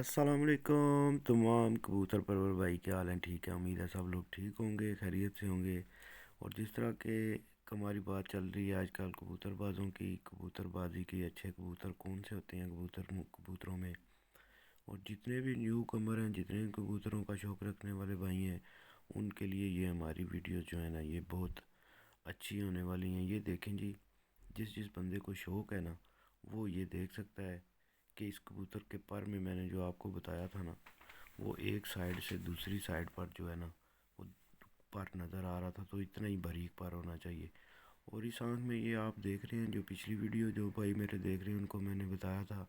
अस्सलाम वालेकुम तमाम कबूतर परवर भाई, क्या हाल है? ठीक है, उम्मीद है सब लोग ठीक होंगे, खैरियत से होंगे। और जिस तरह के हमारी बात चल रही है आजकल कबूतरबाजों की, कबूतरबाजी की, अच्छे कबूतर कौन से होते हैं कबूतरों में। और जितने भी न्यू कमर हैं, जितने भी कबूतरों का शौक़ रखने वाले भाई हैं, उनके लिए ये हमारी वीडियो जो है ना, ये बहुत अच्छी होने वाली हैं। ये देखें जी, जिस जिस बंदे को शौक़ है ना, वो ये देख सकता है कि इस कबूतर के पर में मैंने जो आपको बताया था ना, वो एक साइड से दूसरी साइड पर जो है ना, वो पर नज़र आ रहा था, तो इतना ही बारीक पर होना चाहिए। और इस आँख में ये आप देख रहे हैं, जो पिछली वीडियो जो भाई मेरे देख रहे हैं उनको मैंने बताया था,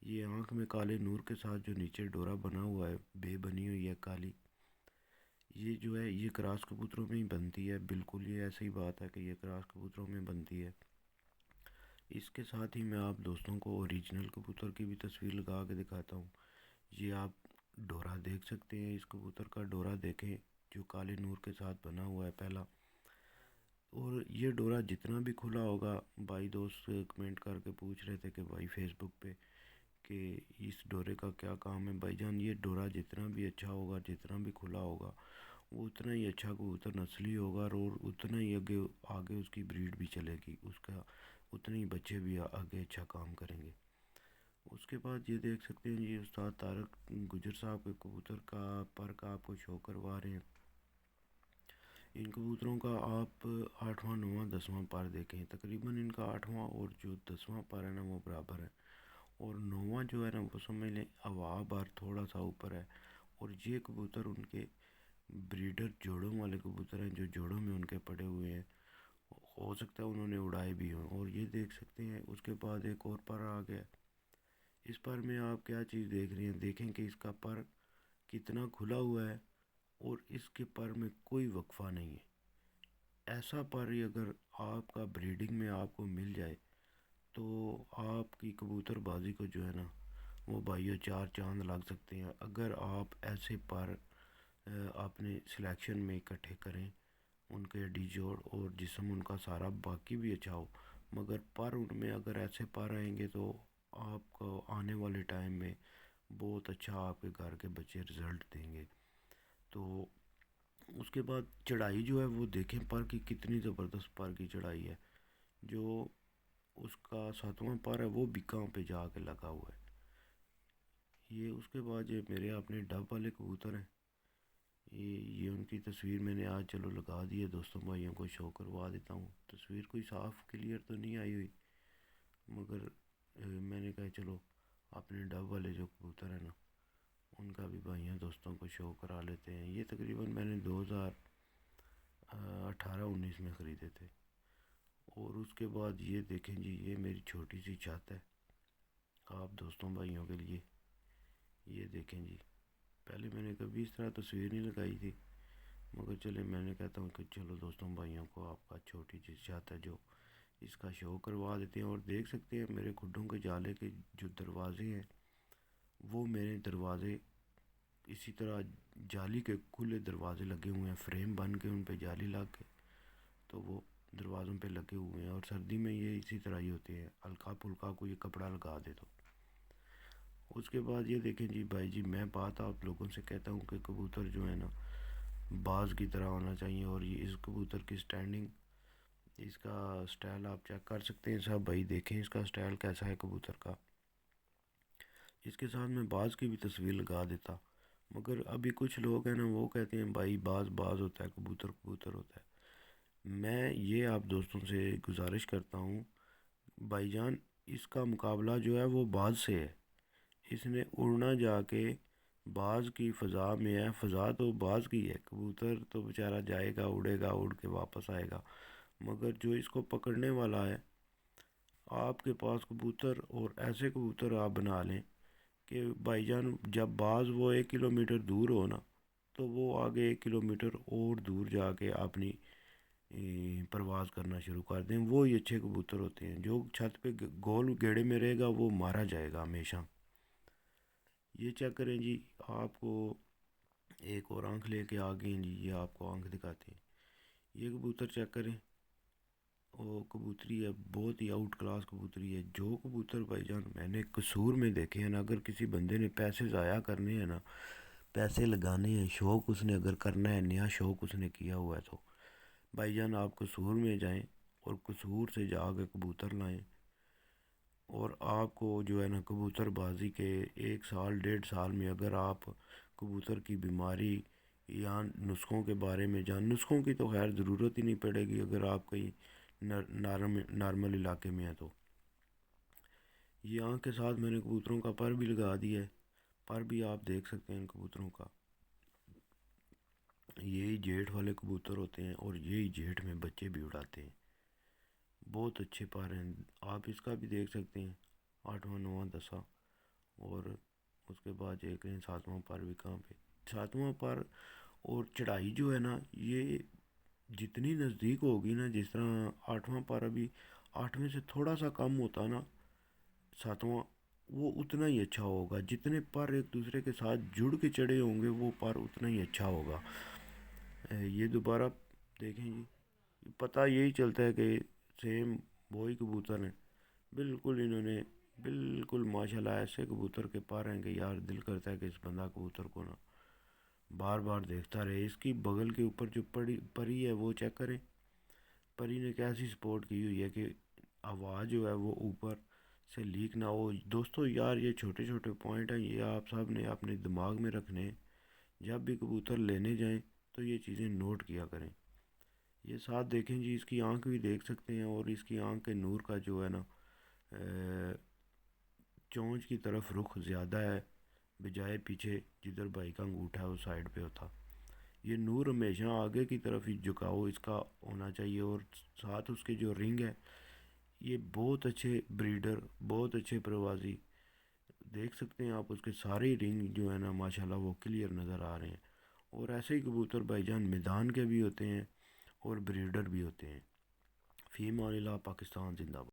ये आँख में काले नूर के साथ जो नीचे डोरा बना हुआ है, बे बनी हुई है काली, ये जो है ये क्रास कबूतरों में ही बनती है। बिल्कुल ये ऐसी ही बात है कि ये क्रास कबूतरों में बनती है। इसके साथ ही मैं आप दोस्तों को ओरिजिनल कबूतर की भी तस्वीर लगा के दिखाता हूँ। ये आप डोरा देख सकते हैं, इस कबूतर का डोरा देखें जो काले नूर के साथ बना हुआ है पहला। और ये डोरा जितना भी खुला होगा, भाई दोस्त कमेंट करके पूछ रहे थे कि भाई फेसबुक पे कि इस डोरे का क्या काम है। भाईजान, ये डोरा जितना भी अच्छा होगा, जितना भी खुला होगा, वो उतना ही अच्छा कबूतर नस्ली होगा और उतना ही आगे आगे उसकी ब्रीड भी चलेगी, उसका उतने ही बच्चे भी आगे अच्छा काम करेंगे। उसके बाद ये देख सकते हैं, ये उस्ताद तारक गुजर साहब के कबूतर का पर का आपको शो करवा रहे हैं। इन कबूतरों का आप आठवां नौवां दसवां पर देखें, तकरीबन इनका आठवां और जो दसवां पर है ना, वो बराबर है। और नौवां जो है ना, वो समझ लें हवा बार थोड़ा सा ऊपर है। और ये कबूतर उनके ब्रीडर जोड़ों वाले कबूतर हैं, जो जोड़ों में उनके पड़े हुए हैं। हो सकता है उन्होंने उड़ाए भी हों। और ये देख सकते हैं, उसके बाद एक और पर आ गया। इस पर में आप क्या चीज़ देख रहे हैं, देखें कि इसका पर कितना खुला हुआ है और इसके पर में कोई वक्फा नहीं है। ऐसा पर ही अगर आपका ब्रीडिंग में आपको मिल जाए, तो आपकी कबूतरबाजी को जो है ना, वो भाइयों चार चांद लग सकते हैं। अगर आप ऐसे पर अपने सिलेक्शन में इकट्ठे करें, उनके डी जोड़ और जिस्म उनका सारा बाकी भी अच्छा हो, मगर पर उनमें अगर ऐसे पर आएंगे तो आपको आने वाले टाइम में बहुत अच्छा आपके घर के बच्चे रिज़ल्ट देंगे। तो उसके बाद चढ़ाई जो है वो देखें, पर की कितनी ज़बरदस्त पर की चढ़ाई है। जो उसका सातवां पर है वो भी कहाँ पे जाके लगा हुआ है। ये उसके बाद ये मेरे अपने डब वाले कबूतर हैं। ये उनकी तस्वीर मैंने आज चलो लगा दी है, दोस्तों भाइयों को शो करवा देता हूँ। तस्वीर कोई साफ़ क्लियर तो नहीं आई हुई, मगर मैंने कहा चलो अपने डब वाले जो कबूतर हैं ना, उनका भी भाइयों दोस्तों को शो करा लेते हैं। ये तकरीबन मैंने 2018-19 में ख़रीदे थे। और उसके बाद ये देखें जी, ये मेरी छोटी सी छत है आप दोस्तों भाइयों के लिए। ये देखें जी, पहले मैंने कभी इस तरह तस्वीर नहीं लगाई थी, मगर चले मैंने कहता हूँ कि चलो दोस्तों भाइयों को आपका छोटी सी छत है जो इसका शो करवा देते हैं। और देख सकते हैं मेरे खुड्डों के जाले के जो दरवाजे हैं, वो मेरे दरवाजे इसी तरह जाली के खुले दरवाजे लगे हुए हैं, फ्रेम बन के उन पे जाली लग के, तो वो दरवाज़ों पे लगे हुए हैं। और सर्दी में ये इसी तरह ही होते हैं, हल्का फुल्का कोई कपड़ा लगा दे तो। उसके बाद ये देखें जी भाई जी, मैं बात आप लोगों से कहता हूँ कि कबूतर जो है ना, बाज की तरह होना चाहिए। और ये इस कबूतर की स्टैंडिंग, इसका स्टाइल आप चेक कर सकते हैं साहब भाई, देखें इसका स्टाइल कैसा है कबूतर का। इसके साथ मैं बाज की भी तस्वीर लगा देता, मगर अभी कुछ लोग हैं ना, वो कहते हैं भाई बाज बाज होता है, कबूतर कबूतर होता है। मैं ये आप दोस्तों से गुजारिश करता हूँ भाईजान, इसका मुकाबला जो है वो बाज से है। इसने उड़ना जाके बाज की फ़ज़ा में है, फ़ज़ा तो बाज की है, कबूतर तो बेचारा जाएगा, उड़ेगा, उड़ के वापस आएगा। मगर जो इसको पकड़ने वाला है, आपके पास कबूतर और ऐसे कबूतर आप बना लें कि भाईजान जब बाज वो 1 किलोमीटर दूर हो ना, तो वो आगे 1 किलोमीटर और दूर जाके अपनी परवाज़ करना शुरू कर दें। वो ही अच्छे कबूतर होते हैं। जो छत पे गोल गेड़े में रहेगा वो मारा जाएगा हमेशा। ये चेक करें जी, आपको एक और आंख लेके आ गए हैं जी, ये आपको आंख दिखाते हैं। ये कबूतर चेक करें, وہ کبوتری ہے بہت ہی آؤٹ کلاس کبوتری ہے. جو کبوتر بھائی جان میں نے قصور میں دیکھے ہیں نا، اگر کسی بندے نے پیسے ضائع کرنے ہیں نا، پیسے لگانے ہیں، شوق اس نے اگر کرنا ہے، نیا شوق اس نے کیا ہوا ہے، تو بھائی جان آپ قصور میں جائیں اور قصور سے جا کے کبوتر لائیں. اور آپ کو جو ہے نا کبوتر بازی کے 1 سال 1.5 سال میں اگر آپ کبوتر کی بیماری یا نسخوں کے بارے میں نسخوں کی تو خیر ضرورت ہی نہیں پڑے گی اگر آپ کہیں نارمل علاقے میں ہیں. تو یہاں کے ساتھ میں نے کبوتروں کا پر بھی لگا دیا ہے. پر بھی آپ دیکھ سکتے ہیں ان کبوتروں کا، یہی جیٹ والے کبوتر ہوتے ہیں اور یہی جیٹ میں بچے بھی اڑاتے ہیں. بہت اچھے پر ہیں، آپ اس کا بھی دیکھ سکتے ہیں. 8واں 9واں 10واں، اور اس کے بعد ایک 7واں پر بھی کہاں پہ. 7واں پر اور چڑھائی جو ہے نا، یہ جتنی نزدیک ہوگی نا، جس طرح 8واں پر ابھی 8ویں سے تھوڑا سا کم ہوتا نا 7واں، وہ اتنا ہی اچھا ہوگا. جتنے پر ایک دوسرے کے ساتھ جڑ کے چڑھے ہوں گے وہ پر اتنا ہی اچھا ہوگا. یہ دوبارہ دیکھیں جی، پتہ یہی چلتا ہے کہ سیم وہی کبوتر ہیں بالکل. انہوں نے بالکل ماشاء اللہ ایسے کبوتر کے پر ہیں کہ یار دل کرتا ہے کہ اس بندہ کبوتر کو نا بار بار دیکھتا رہے. اس کی بغل کے اوپر جو پری ہے وہ چیک کریں. پری نے کیسی سپورٹ کی ہوئی ہے کہ آواز جو ہے وہ اوپر سے لیک نہ ہو. دوستو یار یہ چھوٹے چھوٹے پوائنٹ ہیں، یہ آپ سب نے اپنے دماغ میں رکھنے ہیں. جب بھی کبوتر لینے جائیں تو یہ چیزیں نوٹ کیا کریں. یہ ساتھ دیکھیں جی، اس کی آنکھ بھی دیکھ سکتے ہیں، اور اس کی آنکھ کے نور کا جو ہے نا چونچ کی طرف رخ زیادہ ہے بجائے پیچھے جدھر بھائی کا انگوٹھا ہے اس سائڈ پہ ہوتا. یہ نور ہمیشہ آگے کی طرف ہی جھکاؤ اس کا ہونا چاہیے. اور ساتھ اس کے جو رنگ ہے، یہ بہت اچھے بریڈر، بہت اچھے پروازی. دیکھ سکتے ہیں آپ اس کے سارے رنگ جو ہے نا ماشاءاللہ وہ کلیئر نظر آ رہے ہیں. اور ایسے ہی کبوتر بھائی جان میدان کے بھی ہوتے ہیں اور بریڈر بھی ہوتے ہیں. فی امان اللہ، پاکستان زندہ باد.